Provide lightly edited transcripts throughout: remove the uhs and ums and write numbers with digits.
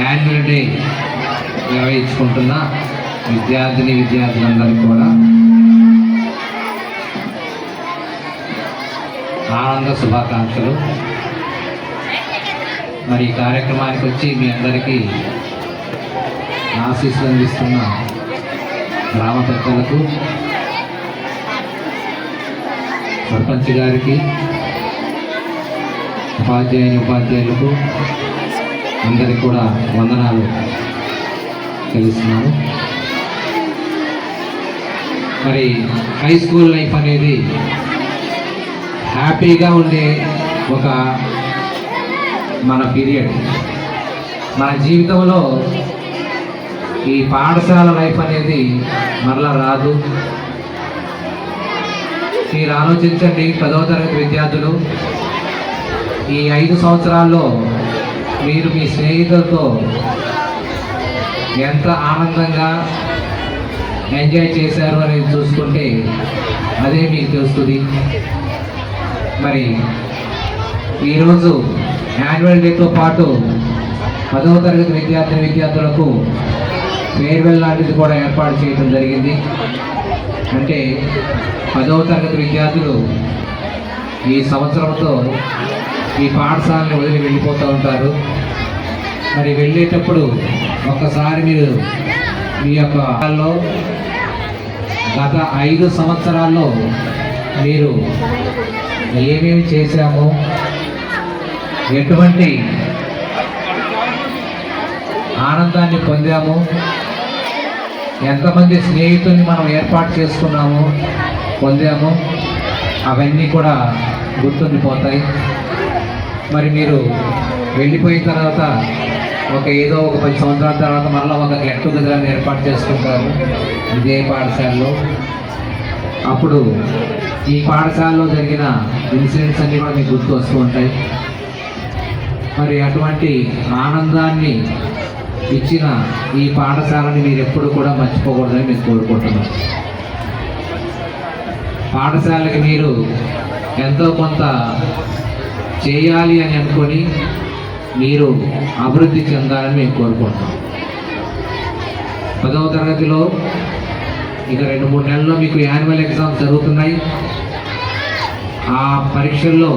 Annual day నిర్వహించుకుంటున్న విద్యార్థులందరికీ కూడా ఆనంద శుభాకాంక్షలు. మరి ఈ కార్యక్రమానికి వచ్చి మీ అందరికీ ఆశీస్సులు అందిస్తున్న గ్రామ పెద్దలకు, సర్పంచ్ గారికి, ఉపాధ్యాయులకు అందరికీ కూడా వందనాలు తెలుస్తున్నాను. మరి హై స్కూల్ లైఫ్ అనేది హ్యాపీగా ఉండే ఒక మన పీరియడ్. మన జీవితంలో ఈ పాఠశాల లైఫ్ అనేది మరలా రాదు. మీరు ఆలోచించండి, 10వ తరగతి విద్యార్థులు ఈ 5 సంవత్సరాల్లో మీరు మీ స్నేహితులతో ఎంత ఆనందంగా ఎంజాయ్ చేశారు అనేది చూసుకుంటే అదే మీకు తెలుస్తుంది. మరి ఈరోజు యాన్యువల్ డేతో పాటు 10వ తరగతి విద్యార్థులకు ఫేర్వెల్ లాంటిది కూడా ఏర్పాటు చేయడం జరిగింది. అంటే 10వ తరగతి విద్యార్థులు ఈ సంవత్సరంతో ఈ పాఠశాలని వదిలి వెళ్ళిపోతూ ఉంటారు. మరి వెళ్ళేటప్పుడు ఒక్కసారి మీరు మీ యొక్క గత 5 సంవత్సరాల్లో మీరు ఏమేమి చేశామో, ఎటువంటి ఆనందాన్ని పొందాము, ఎంతమంది స్నేహితుల్ని మనం ఏర్పాటు చేసుకున్నాము, పొందాము, అవన్నీ కూడా గుర్తుండిపోతాయి. మరి మీరు వెళ్ళిపోయిన తర్వాత ఏదో ఒక 10 సంవత్సరాల తర్వాత మళ్ళీ ఒక గెట్ టుగెదర్ని ఏర్పాటు చేసుకుంటారు ఇదే పాఠశాలలో. అప్పుడు ఈ పాఠశాలలో జరిగిన ఇన్సిడెంట్స్ అన్నీ కూడా మీకు గుర్తు వస్తూ ఉంటాయి. మరి అటువంటి ఆనందాన్ని ఇచ్చిన ఈ పాఠశాలని మీరు ఎప్పుడు కూడా మర్చిపోకూడదని నేను కోరుకుంటున్నాను. పాఠశాలకి మీరు ఎంతో కొంత చేయాలి అని అనుకొని మీరు అభివృద్ధి చెందాలని మేము కోరుకుంటున్నాం. 10వ తరగతిలో ఇక 2-3 నెలల్లో మీకు యాన్యువల్ ఎగ్జామ్స్ జరుగుతున్నాయి. ఆ పరీక్షల్లో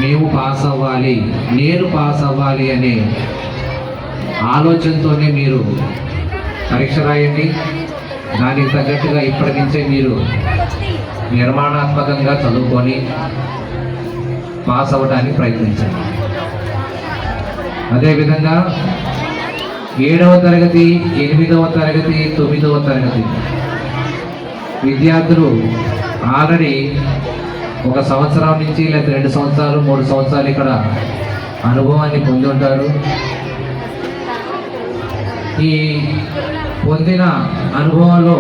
మేము పాస్ అవ్వాలి, నేను పాస్ అవ్వాలి అనే ఆలోచనతోనే మీరు పరీక్ష రాయండి. దానికి తగ్గట్టుగా ఇప్పటి నుంచే మీరు నిర్మాణాత్మకంగా చదువుకొని పాస్ అవ్వడానికి ప్రయత్నించండి. అదేవిధంగా 7వ తరగతి, 8వ తరగతి, 9వ తరగతి విద్యార్థులు ఆల్రెడీ 1 సంవత్సరం నుంచి లేదా 2 సంవత్సరాలు 3 సంవత్సరాలు ఇక్కడ అనుభవాన్ని పొంది ఉంటారు. ఈ పొందిన అనుభవంలో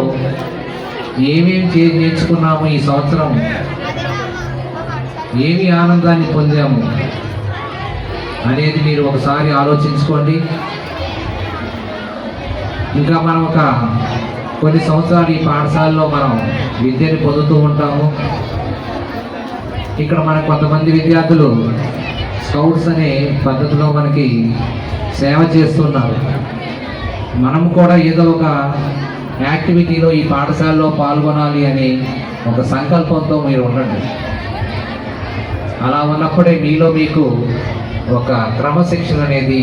ఏమేమి నేర్చుకున్నాము, ఈ సంవత్సరం ఏమి ఆనందాన్ని పొందాము అనేది మీరు ఒకసారి ఆలోచించుకోండి. ఇంకా మనం కొన్ని సంవత్సరాలు ఈ పాఠశాలలో మనం విద్యని పొందుతూ ఉంటాము. ఇక్కడ మనకు కొంతమంది విద్యార్థులు స్కౌట్స్ అనే పద్ధతిలో మనకి సేవ చేస్తున్నారు. మనం కూడా ఏదో ఒక యాక్టివిటీలో ఈ పాఠశాలలో పాల్గొనాలి అనే ఒక సంకల్పంతో మీరు ఉండండి. అలా ఉన్నప్పుడే మీలో మీకు ఒక క్రమశిక్షణ అనేది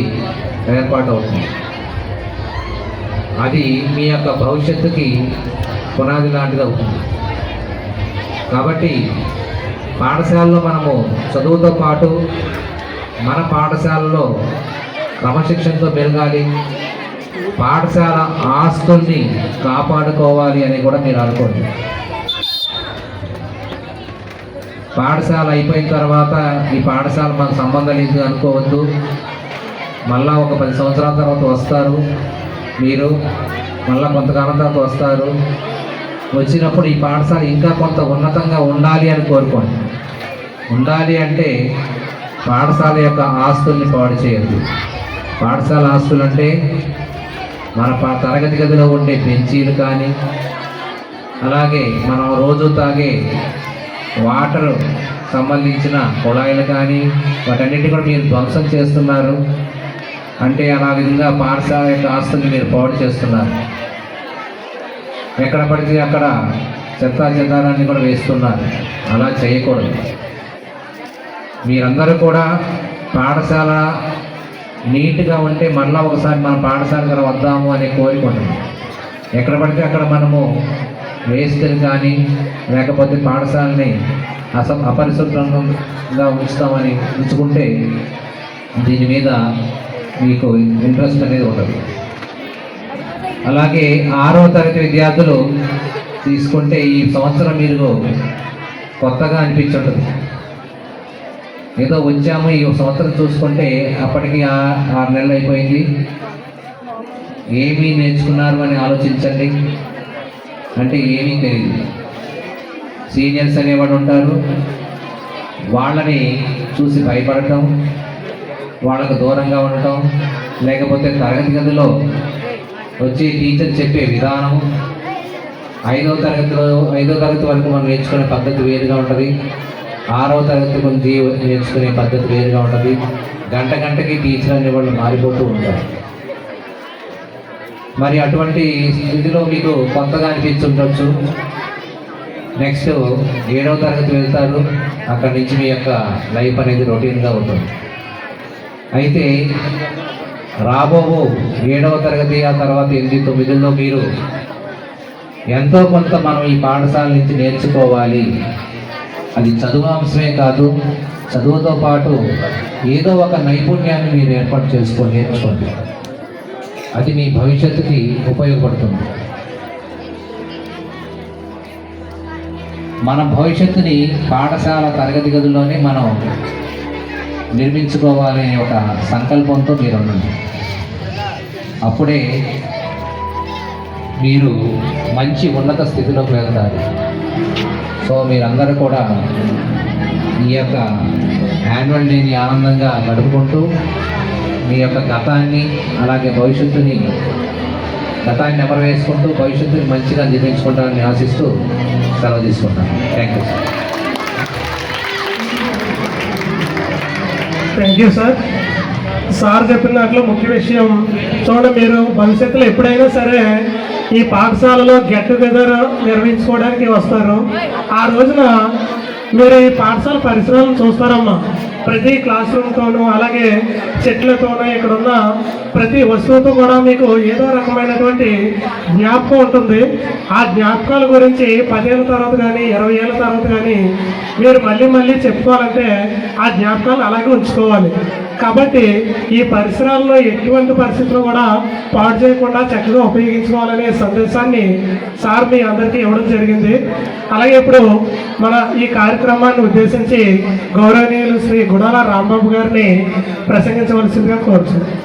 ఏర్పాటు అవుతుంది. అది మీ యొక్క భవిష్యత్తుకి పునాది లాంటిది అవుతుంది. కాబట్టి పాఠశాలలో మనము చదువుతో పాటు మన పాఠశాలలో క్రమశిక్షణతో పెరగాలి, పాఠశాల ఆస్తుల్ని కాపాడుకోవాలి అని కూడా మీరు అనుకోండి. పాఠశాల అయిపోయిన తర్వాత ఈ పాఠశాల మనకు సంబంధం లేదు అనుకోవద్దు. మళ్ళా ఒక 10 సంవత్సరాల తర్వాత వస్తారు మీరు, మళ్ళీ కొంతకాలం తర్వాత వస్తారు. వచ్చినప్పుడు ఈ పాఠశాల ఇంకా కొంత ఉన్నతంగా ఉండాలి అని కోరుకోండి. ఉండాలి అంటే పాఠశాల యొక్క ఆస్తుల్ని పాడు చేయద్దు. పాఠశాల ఆస్తులు అంటే మన తరగతి గదిలో ఉండే బెంచీలు కానీ, అలాగే మనం రోజు తాగే వాటర్ సంబంధించిన కుళాయిలు కానీ వాటన్నిటి కూడా మీరు ధ్వంసం చేస్తున్నారు. అంటే అలా విధంగా పాఠశాల యొక్క ఆస్తుల్ని మీరు పాడు చేస్తున్నారు. ఎక్కడ పడితే అక్కడ చెత్తా చెదారాన్ని కూడా వేస్తున్నారు. అలా చేయకూడదు. మీరందరూ కూడా పాఠశాల నీట్గా ఉంటే మళ్ళీ ఒకసారి మన పాఠశాల దగ్గర వద్దాము అనే కోరిక ఉంటుంది. ఎక్కడ పడితే అక్కడ మనము వేస్టులు కానీ లేకపోతే పాఠశాలని అపరిశుభ్రంగా ఉంచుకుంటే దీని మీద మీకు ఇంట్రెస్ట్ అనేది ఉండదు. అలాగే 6వ తరగతి విద్యార్థులు తీసుకుంటే ఈ సంవత్సరం మీరు కొత్తగా అనిపించుంటుంది. ఏదో వచ్చాము ఈ సంవత్సరం చూసుకుంటే అప్పటికి 6 నెలలు అయిపోయింది. ఏమీ నేర్చుకున్నారు అని ఆలోచించండి. అంటే ఏమీ తెలియదు. సీనియర్స్ అనేవాడు ఉంటారు. వాళ్ళని చూసి భయపడటం, వాళ్ళకు దూరంగా ఉండటం, లేకపోతే తరగతి గదిలో వచ్చి టీచర్ చెప్పే విధానం, 5వ తరగతి వరకు మనం నేర్చుకునే పద్ధతి వేరుగా ఉంటుంది. 6వ తరగతి నుంచి నేర్చుకునే పద్ధతి వేరుగా ఉంటుంది. గంటకి టీచర్ అనే వాళ్ళు మారిపోతూ ఉంటారు. మరి అటువంటి స్థితిలో మీకు కొత్తగా అనిపించుండొచ్చు. నెక్స్ట్ 7వ తరగతి వెళ్తారు. అక్కడి నుంచి మీ యొక్క లైఫ్ అనేది రొటీన్గా ఉంటుంది. అయితే రాబో 7వ తరగతి ఆ తర్వాత 8, 9లో మీరు ఎంతో కొంత మనం ఈ పాఠశాల నుంచి నేర్చుకోవాలి. అది చదువు అంశమే కాదు, చదువుతో పాటు ఏదో ఒక నైపుణ్యాన్ని మీరు ఏర్పాటు నేర్చుకోండి. అది మీ భవిష్యత్తుకి ఉపయోగపడుతుంది. మన భవిష్యత్తుని పాఠశాల తరగతి గదుల్లోనే మనం నిర్మించుకోవాలనే ఒక సంకల్పంతో మీరు ఉండండి. అప్పుడే మీరు మంచి ఉన్నత స్థితిలోకి వెళ్తారు. సో మీరందరూ కూడా ఈ యొక్క యాన్యువల్ డేని ఆనందంగా గడుపుకుంటూ మీ యొక్క గతాన్ని అలాగే గతాన్ని నెమరు వేసుకుంటూ భవిష్యత్తుని మంచిగా నిర్మించుకుంటారని ఆశిస్తూ సెలవు తీసుకుంటాను. Thank you sir. సార్ చెప్పిన దాంట్లో ముఖ్య విషయం చూడండి, మీరు భవిష్యత్తులో ఎప్పుడైనా సరే ఈ పాఠశాలలో గెట్ టుగెదర్ నిర్వహించుకోవడానికి వస్తారు. ఆ రోజున మీరు ఈ పాఠశాల పరిసరాలను చూస్తారమ్మా. ప్రతి క్లాస్ రూమ్తోనూ అలాగే చెట్లతోనూ ఇక్కడ ఉన్న ప్రతి వస్తువుతో కూడా మీకు ఏదో రకమైనటువంటి జ్ఞాపకం ఉంటుంది. ఆ జ్ఞాపకాల గురించి 10 ఏళ్ళ తర్వాత కానీ 20 ఏళ్ళ తర్వాత కానీ మీరు మళ్ళీ చెప్పుకోవాలంటే ఆ జ్ఞాపకాలు అలాగే ఉంచుకోవాలి. కాబట్టి ఈ పరిసరాల్లో ఎటువంటి పరిస్థితుల్లో కూడా పాడు చేయకుండా చక్కగా ఉపయోగించుకోవాలనే సందేశాన్ని సార్ మీ అందరికీ ఇవ్వడం జరిగింది. అలాగే ఇప్పుడు మన ఈ కార్యక్రమాన్ని ఉద్దేశించి గౌరవనీయులు శ్రీ గుడాల రాంబాబు గారిని ప్రసంగించవలసిందిగా కోరుచున్నాను.